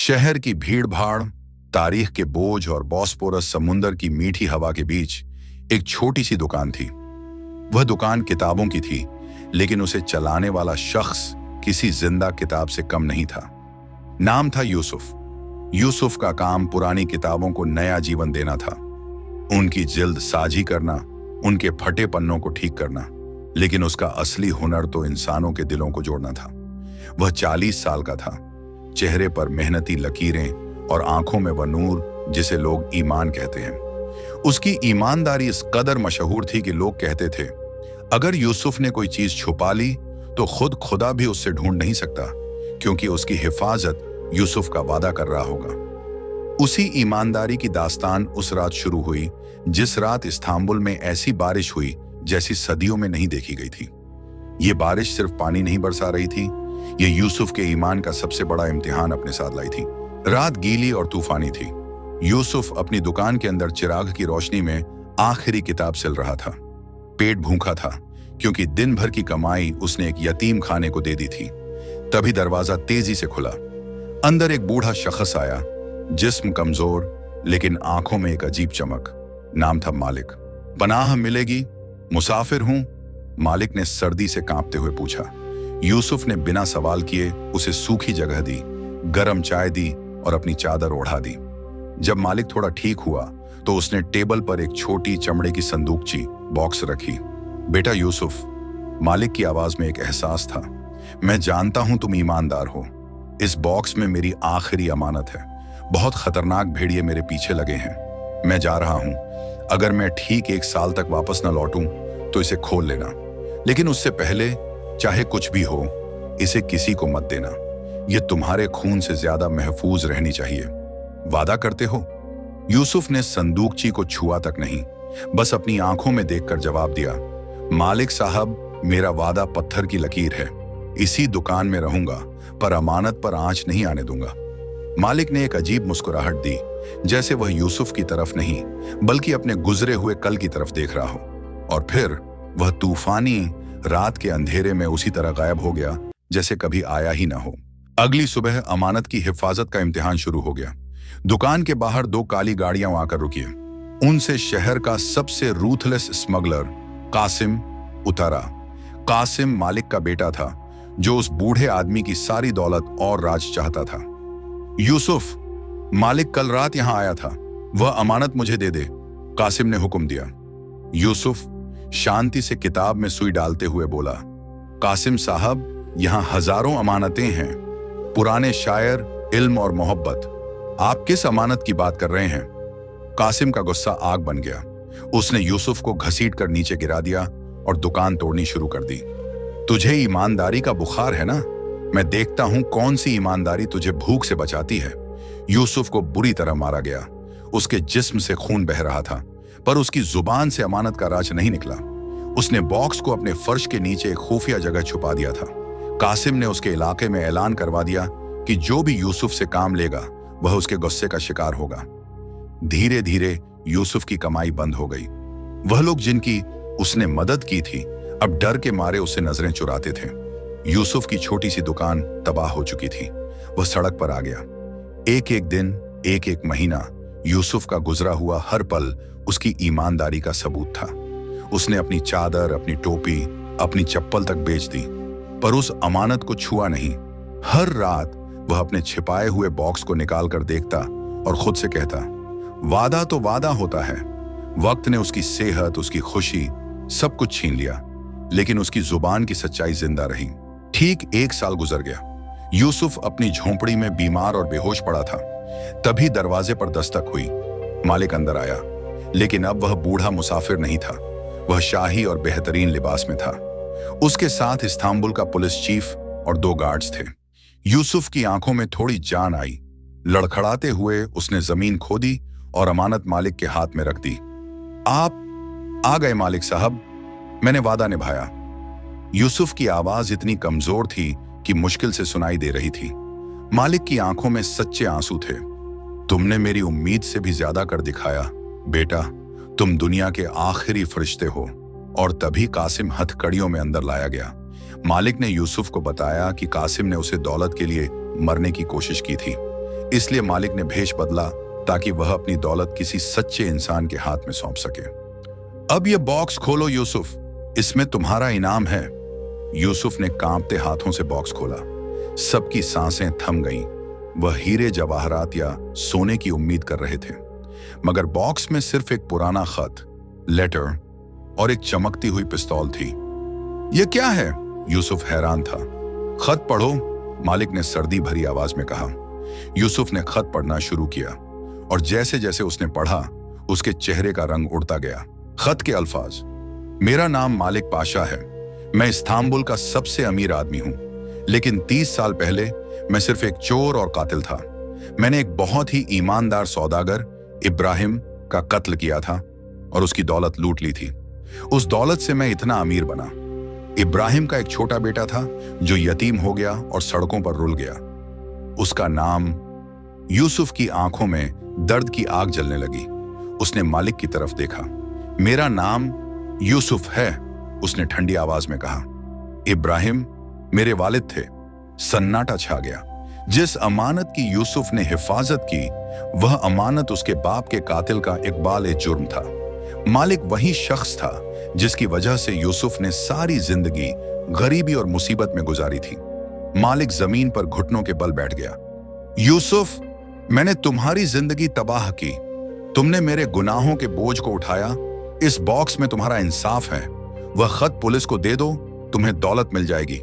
शहर की भीड़ भाड़, तारीख के बोझ और बॉस्पोरस समुंदर की मीठी हवा के बीच एक छोटी सी दुकान थी। वह दुकान किताबों की थी, लेकिन उसे चलाने वाला शख्स किसी जिंदा किताब से कम नहीं था। नाम था यूसुफ। यूसुफ का काम पुरानी किताबों को नया जीवन देना था, उनकी जिल्द साझी करना, उनके फटे पन्नों को ठीक करना। लेकिन उसका असली हुनर तो इंसानों के दिलों को जोड़ना था। वह 40 साल का था, चेहरे पर मेहनती लकीरें और आंखों में वह नूर जिसे लोग ईमान कहते हैं। उसकी ईमानदारी इस कदर मशहूर थी कि लोग कहते थे, अगर यूसुफ ने कोई चीज छुपा ली तो खुद खुदा भी उससे ढूंढ नहीं सकता, क्योंकि उसकी हिफाजत यूसुफ का वादा कर रहा होगा। उसी ईमानदारी की दास्तान उस रात शुरू हुई जिस रात इस्तांबुल में ऐसी बारिश हुई जैसी सदियों में नहीं देखी गई थी। ये बारिश सिर्फ पानी नहीं बरसा रही थी, ये यूसुफ के ईमान का सबसे बड़ा इम्तिहान अपने साथ लाई थी। रात गीली और तूफानी थी। यूसुफ अपनी दुकान के अंदर चिराग की रोशनी में आखिरी किताब सिल रहा था। पेट भूखा था, क्योंकि दिन भर की कमाई उसने एक यतीम खाने को दे दी थी। तभी दरवाजा तेजी से खुला। अंदर एक बूढ़ा शख्स आया, जिस्म कमजोर लेकिन आंखों में एक अजीब चमक। नाम था मालिक। पनाह मिलेगी? मुसाफिर हूं, मालिक ने सर्दी से कांपते हुए पूछा। यूसुफ ने बिना सवाल किए उसे सूखी जगह दी, गरम चाय दी और अपनी चादर ओढ़ा दी। जब मालिक थोड़ा ठीक हुआ तो उसने टेबल पर एक छोटी चमड़े की संदूकची बॉक्स रखी। बेटा यूसुफ, मालिक की आवाज में एक एहसास था, मैं जानता हूं तुम ईमानदार हो। इस बॉक्स में मेरी आखिरी अमानत है। बहुत खतरनाक भेड़िए मेरे पीछे लगे हैं। मैं जा रहा हूं। अगर मैं ठीक 1 साल तक वापस न लौटूं तो इसे खोल लेना, लेकिन उससे पहले चाहे कुछ भी हो, इसे किसी को मत देना। यह तुम्हारे खून से ज्यादा महफूज रहनी चाहिए। वादा करते हो? यूसुफ ने संदूकची को छुआ तक नहीं, बस अपनी आंखों में देखकर जवाब दिया, मालिक साहब, मेरा वादा पत्थर की लकीर है। इसी दुकान में रहूंगा, पर अमानत पर आंच नहीं आने दूंगा। मालिक ने एक अजीब मुस्कुराहट दी, जैसे वह यूसुफ की तरफ नहीं बल्कि अपने गुजरे हुए कल की तरफ देख रहा हो। और फिर वह तूफानी रात के अंधेरे में उसी तरह गायब हो गया जैसे कभी आया ही ना हो। अगली सुबह अमानत की हिफाजत का इम्तिहान शुरू हो गया। दुकान के बाहर 2 काली गाड़ियां आकर रुकी। उनसे शहर का सबसे रूथलेस स्मगलर कासिम उतरा। कासिम मालिक का बेटा था, जो उस बूढ़े आदमी की सारी दौलत और राज चाहता था। यूसुफ, मालिक कल रात यहां आया था, वह अमानत मुझे दे दे, कासिम ने हुक्म दिया। यूसुफ शांति से किताब में सुई डालते हुए बोला, कासिम साहब, यहां हजारों अमानतें हैं, पुराने शायर, इल्म और मोहब्बत। आप किस अमानत की बात कर रहे हैं? कासिम का गुस्सा आग बन गया। उसने यूसुफ को घसीट कर नीचे गिरा दिया और दुकान तोड़नी शुरू कर दी। तुझे ईमानदारी का बुखार है ना? मैं देखता हूं कौन सी ईमानदारी तुझे भूख से बचाती है। यूसुफ को बुरी तरह मारा गया। उसके जिस्म से खून बह रहा था, पर उसकी जुबान से अमानत का राज नहीं निकला। उसने बॉक्स को अपने फर्श के नीचे एक खुफिया जगह छुपा दिया था। कासिम ने उसके इलाके में ऐलान करवा दिया कि जो भी यूसुफ से काम लेगा वह उसके गुस्से का शिकार होगा। धीरे धीरे यूसुफ की कमाई बंद हो गई। वह लोग जिनकी उसने मदद की थी अब डर के मारे उससे नजरें चुराते थे। यूसुफ की छोटी सी दुकान तबाह हो चुकी थी। वह सड़क पर आ गया। एक एक दिन, एक एक महीना, यूसुफ का गुजरा हुआ हर पल उसकी ईमानदारी का सबूत था। उसने अपनी चादर, अपनी टोपी, अपनी चप्पल तक बेच दी, पर उस अमानत को छुआ नहीं। हर रात वह अपने छिपाए हुए बॉक्स को निकाल कर देखता और खुद से कहता, वादा तो वादा होता है। वक्त ने उसकी सेहत, उसकी खुशी, सब कुछ छीन लिया, लेकिन उसकी जुबान की सच्चाई जिंदा रही। ठीक 1 साल गुजर गया। यूसुफ अपनी झोंपड़ी में बीमार और बेहोश पड़ा था। तभी दरवाजे पर दस्तक हुई। मालिक अंदर आया, लेकिन अब वह बूढ़ा मुसाफिर नहीं था। वह शाही और बेहतरीन लिबास में था। उसके साथ इस्तांबुल का पुलिस चीफ और 2 गार्ड्स थे। यूसुफ की आंखों में थोड़ी जान आई। लड़खड़ाते हुए उसने जमीन खोदी और अमानत मालिक के हाथ में रख दी। आप आ गए मालिक साहब, मैंने वादा निभाया। यूसुफ की आवाज इतनी कमजोर थी कि मुश्किल से सुनाई दे रही थी। मालिक की आंखों में सच्चे आंसू थे। तुमने मेरी उम्मीद से भी ज्यादा कर दिखाया बेटा, तुम दुनिया के आखिरी फरिश्ते हो। और तभी कासिम हथकड़ियों में अंदर लाया गया। मालिक ने यूसुफ को बताया कि कासिम ने उसे दौलत के लिए मरने की कोशिश की थी, इसलिए मालिक ने भेष बदला ताकि वह अपनी दौलत किसी सच्चे इंसान के हाथ में सौंप सके। अब ये बॉक्स खोलो यूसुफ, इसमें तुम्हारा इनाम है। यूसुफ ने कांपते हाथों से बॉक्स खोला। सबकी सांसें थम गईं। वह हीरे जवाहरात या सोने की उम्मीद कर रहे थे, मगर बॉक्स में सिर्फ एक पुराना खत, लेटर और एक चमकती हुई पिस्तौल थी। यह क्या है? यूसुफ हैरान था। खत पढ़ो, मालिक ने सर्दी भरी आवाज में कहा। यूसुफ ने खत पढ़ना शुरू किया और जैसे जैसे उसने पढ़ा उसके चेहरे का रंग उड़ता गया। खत के अल्फाज, मेरा नाम मालिक पाशा है। मैं इस्तांबुल का सबसे अमीर आदमी हूं, लेकिन 30 साल पहले मैं सिर्फ एक चोर और कातिल था। मैंने एक बहुत ही ईमानदार सौदागर इब्राहिम का कत्ल किया था और उसकी दौलत लूट ली थी। उस दौलत से मैं इतना अमीर बना। इब्राहिम का एक छोटा बेटा था जो यतीम हो गया और सड़कों पर रुल गया। उसका नाम। यूसुफ की आंखों में दर्द की आग जलने लगी। उसने मालिक की तरफ देखा। मेरा नाम यूसुफ है, उसने ठंडी आवाज में कहा। इब्राहिम मेरे वालिद थे। सन्नाटा छा गया। जिस अमानत की यूसुफ ने हिफाजत की, वह अमानत उसके बाप के कातिल का इकबाल जुर्म था। मालिक वही शख्स था जिसकी वजह से यूसुफ ने सारी जिंदगी गरीबी और मुसीबत में गुजारी थी। मालिक जमीन पर घुटनों के बल बैठ गया। यूसुफ, मैंने तुम्हारी जिंदगी तबाह की। तुमने मेरे गुनाहों के बोझ को उठाया। इस बॉक्स में तुम्हारा इंसाफ है। वह खत पुलिस को दे दो, तुम्हें दौलत मिल जाएगी।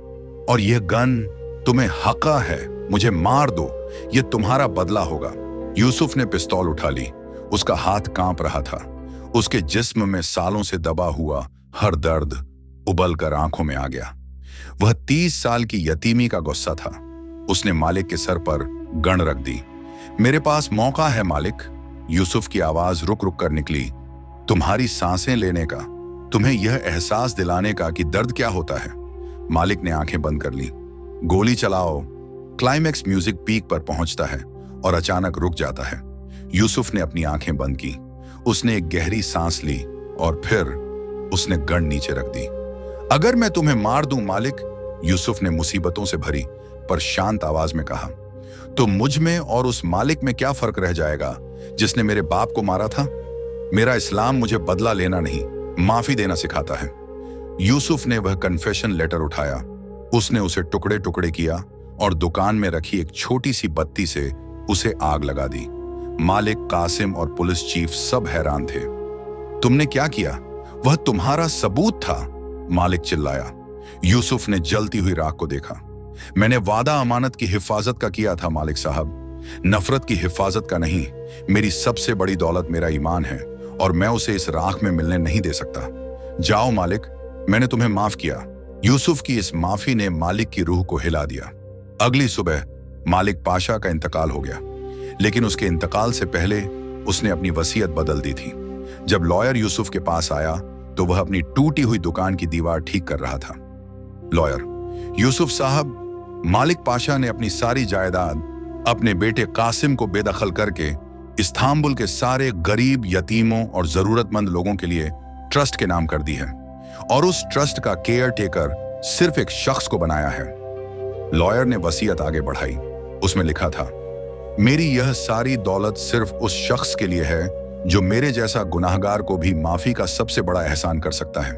और यह गन तुम्हें हका है, मुझे मार दो, यह तुम्हारा बदला होगा। यूसुफ ने पिस्तौल उठा ली। उसका हाथ कांप रहा था। उसके जिस्म में सालों से दबा हुआ हर दर्द उबल कर आंखों में आ गया। वह 30 साल की यतीमी का गुस्सा था। उसने मालिक के सर पर गन रख दी। मेरे पास मौका है मालिक। यूसुफ की आवाज रुक रुक कर निकली। तुम्हारी सांसें लेने का, तुम्हें यह एहसास दिलाने का कि दर्द क्या होता है। मालिक ने आंखें बंद कर ली। गोली चलाओ। क्लाइमैक्स म्यूजिक पीक पर पहुंचता है और अचानक रुक जाता है। यूसुफ ने अपनी आंखें बंद की। उसने एक गहरी सांस ली और फिर उसने गन नीचे रख दी। अगर मैं तुम्हें मार दूं मालिक, यूसुफ ने मुसीबतों से भरी पर शांत आवाज में कहा, तो मुझ में और उस मालिक में क्या फर्क रह जाएगा जिसने मेरे बाप को मारा था? मेरा इस्लाम मुझे बदला लेना नहीं, माफी देना सिखाता है। यूसुफ ने वह कन्फेशन लेटर उठाया। उसने उसे टुकड़े टुकड़े किया और दुकान में रखी एक छोटी सी बत्ती से उसे आग लगा दी। मालिक, कासिम और पुलिस चीफ सब हैरान थे। तुमने क्या किया? वह तुम्हारा सबूत था, मालिक चिल्लाया। यूसुफ ने जलती हुई राख को देखा। मैंने वादा अमानत की हिफाजत का किया था मालिक साहब, नफरत की हिफाजत का नहीं। मेरी सबसे बड़ी दौलत मेरा ईमान है और मैं उसे इस राख में मिलने नहीं दे सकता। जाओ मालिक, मैंने तुम्हें माफ किया। यूसुफ की इस माफी ने मालिक की रूह को हिला दिया। अगली सुबह मालिक पाशा का इंतकाल हो गया, लेकिन उसके इंतकाल से पहले उसने अपनी वसीयत बदल दी थी। जब लॉयर यूसुफ के पास आया तो वह अपनी टूटी हुई दुकान की दीवार ठीक कर रहा था। लॉयर, यूसुफ साहब, मालिक पाशा ने अपनी सारी जायदाद अपने बेटे कासिम को बेदखल करके इस्तांबुल के सारे गरीब, यतीमों और जरूरतमंद लोगों के लिए ट्रस्ट के नाम कर दी है और उस ट्रस्ट का केयर टेकर सिर्फ एक शख्स को बनाया है। लॉयर ने वसीयत आगे बढ़ाई। उसमें लिखा था, मेरी यह सारी दौलत सिर्फ उस शख्स के लिए है जो मेरे जैसा गुनाहगार को भी माफी का सबसे बड़ा एहसान कर सकता है।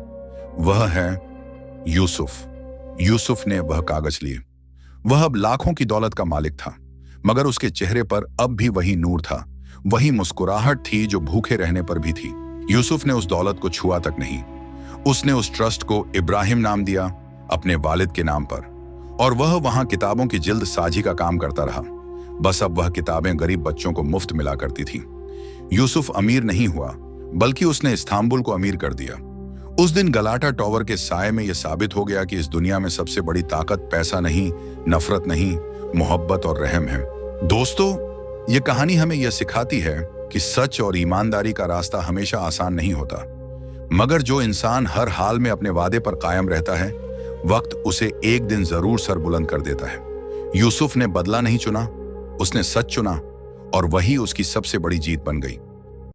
वह है यूसुफ। यूसुफ ने वह कागज लिए। वह अब लाखों की दौलत का मालिक था, मगर उसके चेहरे पर अब भी वही नूर था, वही मुस्कुराहट थी जो भूखे रहने पर भी थी। यूसुफ ने उस दौलत को छुआ तक नहीं। उसने उस ट्रस्ट को इब्राहिम नाम दिया, अपने वालिद के नाम पर, और वह वहां किताबों की जिल्द साझी का काम करता रहा। बस अब वह किताबें गरीब बच्चों को मुफ्त मिला करती थी। यूसुफ अमीर नहीं हुआ, बल्कि उसने इस्तांबुल को अमीर कर दिया। उस दिन गलाटा टॉवर के साए में यह साबित हो गया कि इस दुनिया में सबसे बड़ी ताकत पैसा नहीं, नफरत नहीं, मोहब्बत और रहम है। दोस्तों, ये कहानी हमें यह सिखाती है कि सच और ईमानदारी का रास्ता हमेशा आसान नहीं होता, मगर जो इंसान हर हाल में अपने वादे पर कायम रहता है, वक्त उसे एक दिन जरूर सर बुलंद कर देता है। यूसुफ ने बदला नहीं चुना, उसने सच चुना और वही उसकी सबसे बड़ी जीत बन गई।